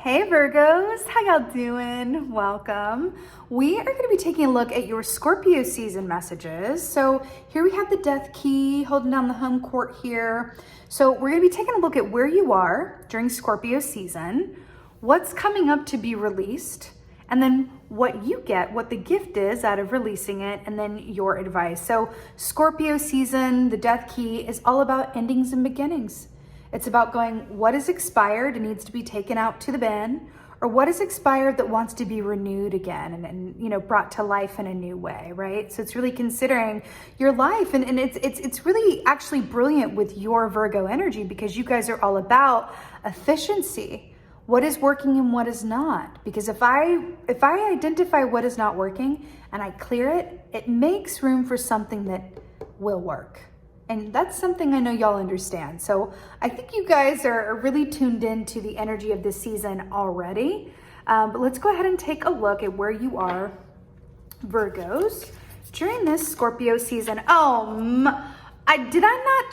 Hey Virgos, how y'all doing? Welcome. We are going to be taking a look at your Scorpio season messages. So here we have the Death Key holding down the home court here. So we're going to be taking a look at where you are during Scorpio season, what's coming up to be released, and then what you get, what the gift is out of releasing it, and then your advice. So Scorpio season, the Death Key is all about endings and beginnings. It's about going, what is expired and needs to be taken out to the bin, or what is expired that wants to be renewed again and brought to life in a new way, right? So it's really considering your life, and it's really actually brilliant with your Virgo energy, because you guys are all about efficiency. What is working and what is not? Because if I identify what is not working and I clear it, it makes room for something that will work. And that's something I know y'all understand. So I think you guys are really tuned into the energy of this season already. But let's go ahead and take a look at where you are, Virgos, during this Scorpio season. Did I not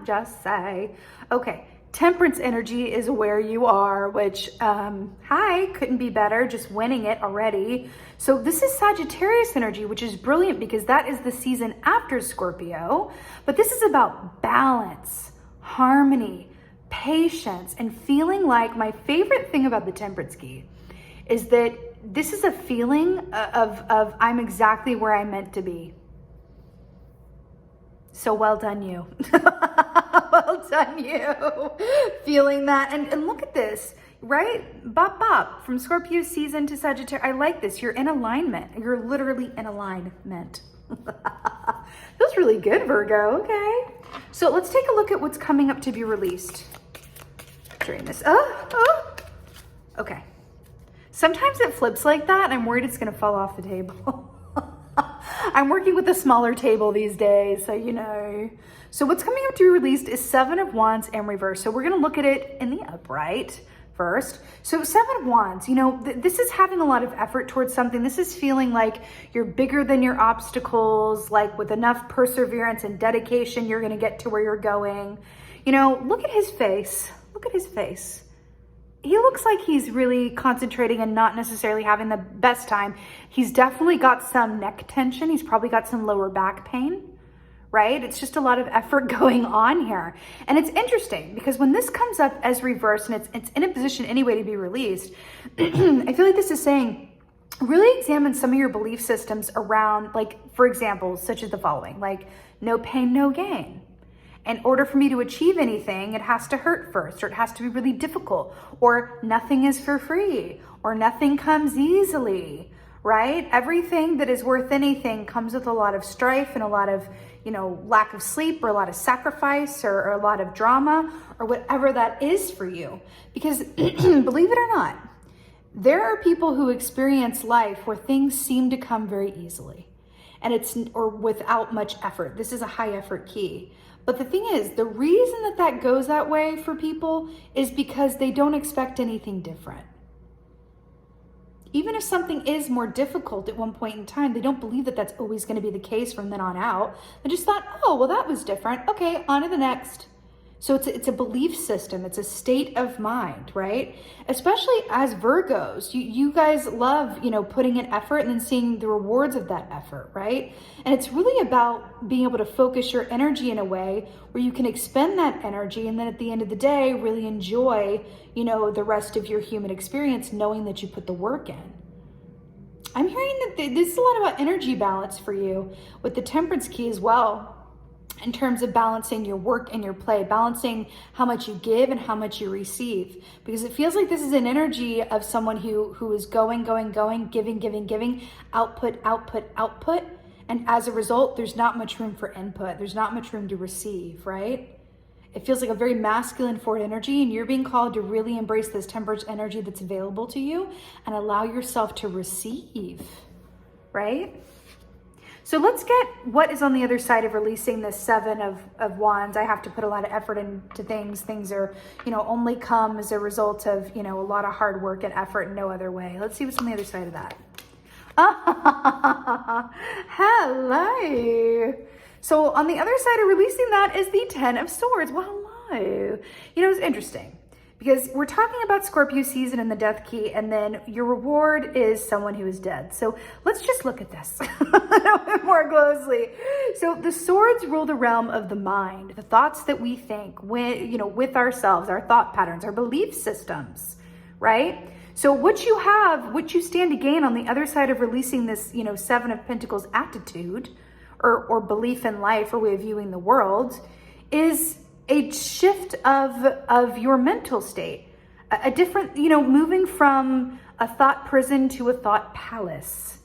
just say? Okay. Temperance energy is where you are, which, couldn't be better, just winning it already. So this is Sagittarius energy, which is brilliant because that is the season after Scorpio. But this is about balance, harmony, patience, and feeling like my favorite thing about the Temperance key is that this is a feeling of I'm exactly where I'm meant to be. So well done you. Well done you. Feeling that. And look at this, right? Bop bop. From Scorpio season to Sagittarius. I like this. You're in alignment. You're literally in alignment. Feels really good, Virgo. Okay. So let's take a look at what's coming up to be released during this. Okay. Sometimes it flips like that and I'm worried it's going to fall off the table. I'm working with a smaller table these days, so you know. So what's coming up to be released is Seven of Wands in reverse. So we're going to look at it in the upright first. So Seven of Wands, this is having a lot of effort towards something. This is feeling like you're bigger than your obstacles, like with enough perseverance and dedication, you're going to get to where you're going. Look at his face. Look at his face. He looks like he's really concentrating and not necessarily having the best time. He's definitely got some neck tension. He's probably got some lower back pain, right? It's just a lot of effort going on here. And it's interesting because when this comes up as reverse and it's in a position anyway to be released, I feel like this is saying, really examine some of your belief systems around, like, for example, such as the following, like no pain, no gain. In order for me to achieve anything, it has to hurt first, or it has to be really difficult, or nothing is for free, or nothing comes easily, right? Everything that is worth anything comes with a lot of strife and a lot of, lack of sleep, or a lot of sacrifice, or a lot of drama, or whatever that is for you. Because believe it or not, there are people who experience life where things seem to come very easily, or without much effort. This is a high effort key. But the thing is, the reason that goes that way for people is because they don't expect anything different. Even if something is more difficult at one point in time, they don't believe that that's always going to be the case from then on out. They just thought, oh, well, that was different. Okay, on to the next. So it's a belief system. It's a state of mind, right? Especially as Virgos, you guys love, putting in effort and then seeing the rewards of that effort, right? And it's really about being able to focus your energy in a way where you can expend that energy and then at the end of the day, really enjoy, the rest of your human experience, knowing that you put the work in. I'm hearing that this is a lot about energy balance for you with the Temperance key as well. In terms of balancing your work and your play, balancing how much you give and how much you receive. Because it feels like this is an energy of someone who is going, giving, output. And as a result, there's not much room for input. There's not much room to receive, right? It feels like a very masculine forward energy, and you're being called to really embrace this temperance energy that's available to you and allow yourself to receive, right? So let's get what is on the other side of releasing this Seven of Wands. I have to put a lot of effort into things. Things are, only come as a result of, a lot of hard work and effort and no other way. Let's see what's on the other side of that. Hello. So on the other side of releasing that is the Ten of Swords. Well, hello. It's interesting Because we're talking about Scorpio season and the death key, and then your reward is someone who is dead. So let's just look at this a little bit more closely. So the swords rule the realm of the mind, the thoughts that we think with ourselves, our thought patterns, our belief systems, right? So what you stand to gain on the other side of releasing this, Seven of Pentacles attitude or belief in life or way of viewing the world is a shift of your mental state, a different, moving from a thought prison to a thought palace,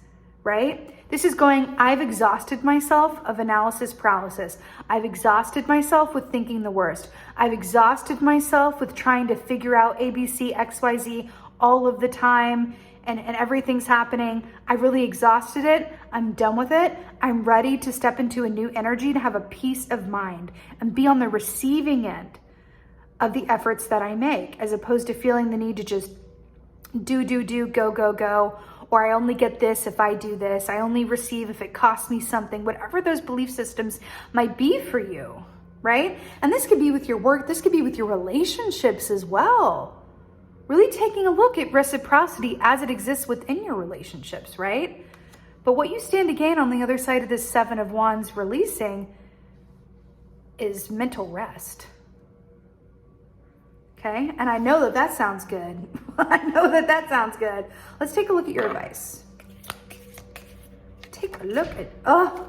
right? This is going, I've exhausted myself of analysis paralysis. I've exhausted myself with thinking the worst. I've exhausted myself with trying to figure out ABC, XYZ all of the time and everything's happening. I really exhausted it. I'm done with it. I'm ready to step into a new energy, to have a peace of mind and be on the receiving end of the efforts that I make, as opposed to feeling the need to just do, go, or I only get this if I do this. I only receive if it costs me something, whatever those belief systems might be for you, right? And this could be with your work. This could be with your relationships as well. Really taking a look at reciprocity as it exists within your relationships, right? But what you stand to gain on the other side of this Seven of Wands releasing is mental rest. Okay? And I know that sounds good. I know that sounds good. Let's take a look at your advice. Take a look at,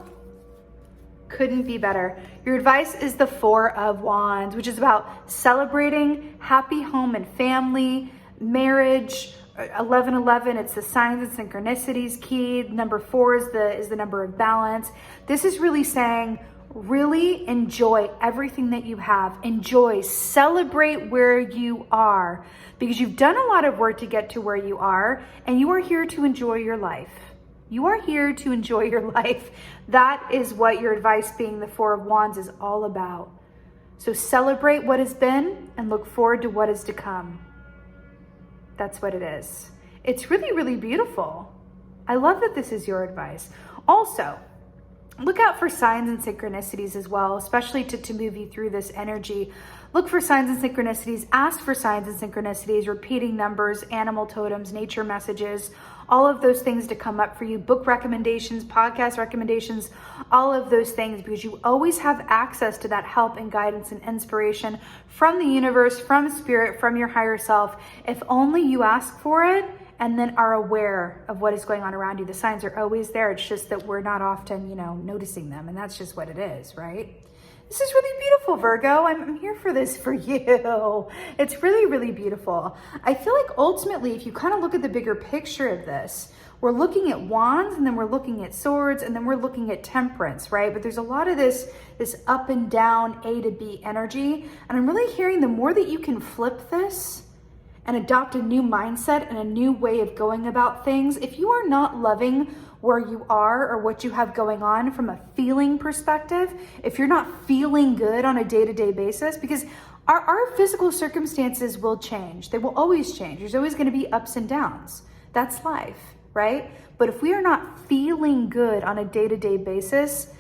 couldn't be better. Your advice is the Four of Wands, which is about celebrating happy home and family, marriage. 1111, it's the signs and synchronicities key. Number 4 is the number of balance. This is really saying, really enjoy everything that you have. Enjoy, celebrate where you are, because you've done a lot of work to get to where you are, and you are here to enjoy your life. You are here to enjoy your life. That is what your advice, being the Four of Wands, is all about. So celebrate what has been and look forward to what is to come. That's what it is. It's really, really beautiful. I love that this is your advice. Also, look out for signs and synchronicities as well, especially to move you through this energy. Look for signs and synchronicities, ask for signs and synchronicities, repeating numbers, animal totems, nature messages, all of those things to come up for you, book recommendations, podcast recommendations, all of those things, because you always have access to that help and guidance and inspiration from the universe, from spirit, from your higher self, if only you ask for it and then are aware of what is going on around you. The signs are always there. It's just that we're not often, noticing them, and that's just what it is, right? This is really beautiful, Virgo. I'm here for this for you. It's really, really beautiful. I feel like ultimately, if you kind of look at the bigger picture of this, we're looking at wands, and then we're looking at swords, and then we're looking at temperance, right? But there's a lot of this up and down, A to B energy. And I'm really hearing the more that you can flip this and adopt a new mindset and a new way of going about things, if you are not loving where you are or what you have going on from a feeling perspective, if you're not feeling good on a day-to-day basis, because our physical circumstances will change. They will always change. There's always going to be ups and downs. That's life, right? But if we are not feeling good on a day-to-day basis,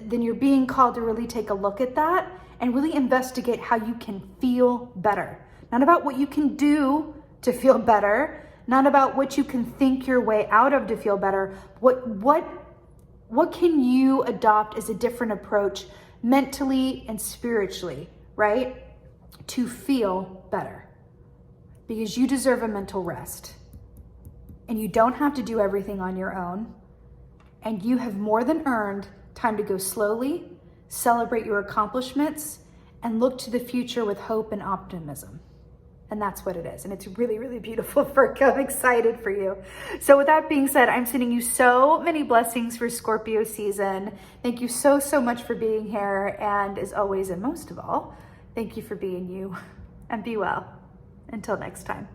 then you're being called to really take a look at that and really investigate how you can feel better. Not about what you can do to feel better, not about what you can think your way out of to feel better. What can you adopt as a different approach mentally and spiritually, right? To feel better. Because you deserve a mental rest. And you don't have to do everything on your own. And you have more than earned time to go slowly, celebrate your accomplishments, and look to the future with hope and optimism. And that's what it is. And it's really, really beautiful, Virgo. I'm excited for you. So with that being said, I'm sending you so many blessings for Scorpio season. Thank you so, so much for being here. And as always, and most of all, thank you for being you. And be well. Until next time.